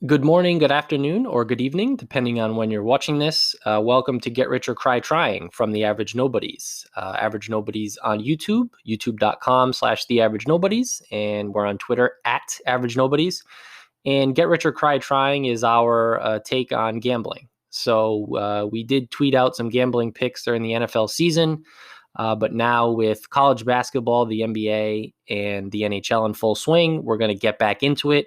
Good morning, good afternoon, or good evening, depending on when you're watching this. Welcome to Get Rich or Cry Trying from The Average Nobodies. Average Nobodies on YouTube, youtube.com/The Average Nobodies, and we're on Twitter at Average Nobodies. And Get Rich or Cry Trying is our take on gambling. So we did tweet out some gambling picks during the NFL season, but now with college basketball, the NBA, and the NHL in full swing, we're going to get back into it.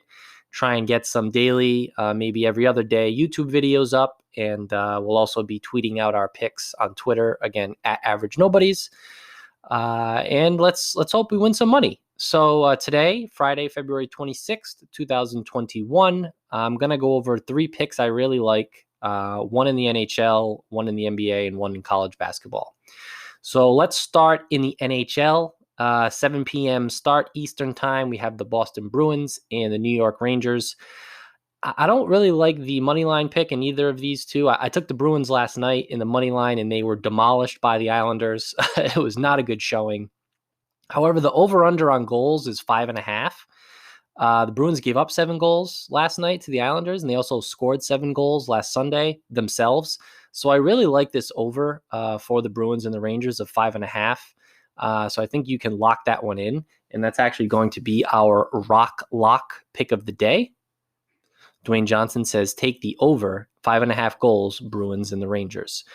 Try and get some daily, maybe every other day, YouTube videos up. And we'll also be tweeting out our picks on Twitter, again, at Average Nobodies. And let's hope we win some money. So today, Friday, February 26th, 2021, I'm going to go over three picks I really like, one in the NHL, one in the NBA, and one in college basketball. So let's start in the NHL. 7 p.m. start Eastern time. We have the Boston Bruins and the New York Rangers. I don't really like the money line pick in either of these two. I took the Bruins last night in the money line, and they were demolished by the Islanders. It was not a good showing. However, the over-under on goals is 5.5. The Bruins gave up 7 goals last night to the Islanders, and they also scored 7 goals last Sunday themselves. So I really like this over for the Bruins and the Rangers of 5.5. So I think you can lock that one in, and that's actually going to be our rock lock pick of the day. Dwayne Johnson says take the over 5.5 goals, Bruins and the Rangers.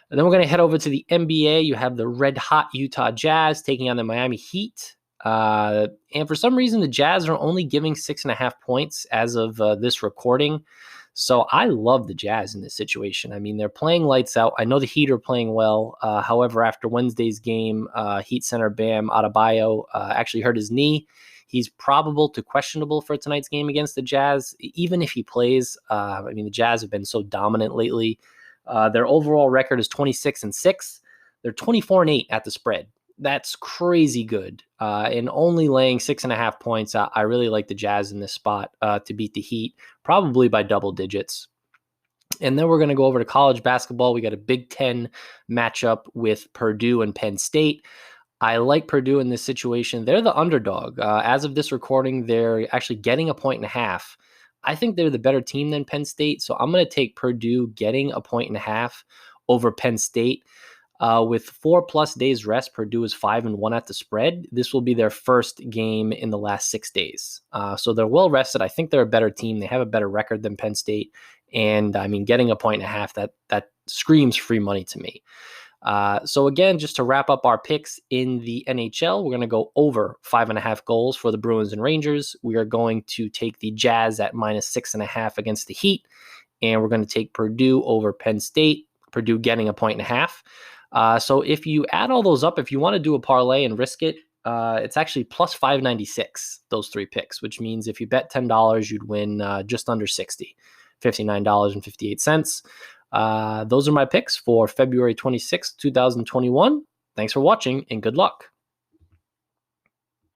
And then we're going to head over to the NBA. You have the red hot Utah Jazz taking on the Miami Heat. And for some reason, the Jazz are only giving 6.5 points as of this recording. So I love the Jazz in this situation. I mean, they're playing lights out. I know the Heat are playing well. However, after Wednesday's game, Heat center Bam Adebayo actually hurt his knee. He's probable to questionable for tonight's game against the Jazz. Even if he plays, I mean, the Jazz have been so dominant lately. Their overall record is 26-6. They're 24-8 at the spread. That's crazy good. And only laying 6.5 points. I really like the Jazz in this spot to beat the Heat, probably by double digits. And then we're going to go over to college basketball. We got a Big Ten matchup with Purdue and Penn State. I like Purdue in this situation. They're the underdog. As of this recording, they're actually getting 1.5. I think they're the better team than Penn State. So I'm going to take Purdue getting 1.5 over Penn State. With 4+ days rest, Purdue is 5-1 at the spread. This will be their first game in the last 6 days. So they're well rested. I think they're a better team. They have a better record than Penn State. And I mean, getting 1.5, that screams free money to me. So again, just to wrap up our picks in the NHL, we're going to go over 5.5 goals for the Bruins and Rangers. We are going to take the Jazz at -6.5 against the Heat. And we're going to take Purdue over Penn State, Purdue getting 1.5. So if you add all those up, if you want to do a parlay and risk it, it's actually plus 596, those three picks, which means if you bet $10, you'd win just under 60, $59.58. Those are my picks for February 26th, 2021. Thanks for watching and good luck.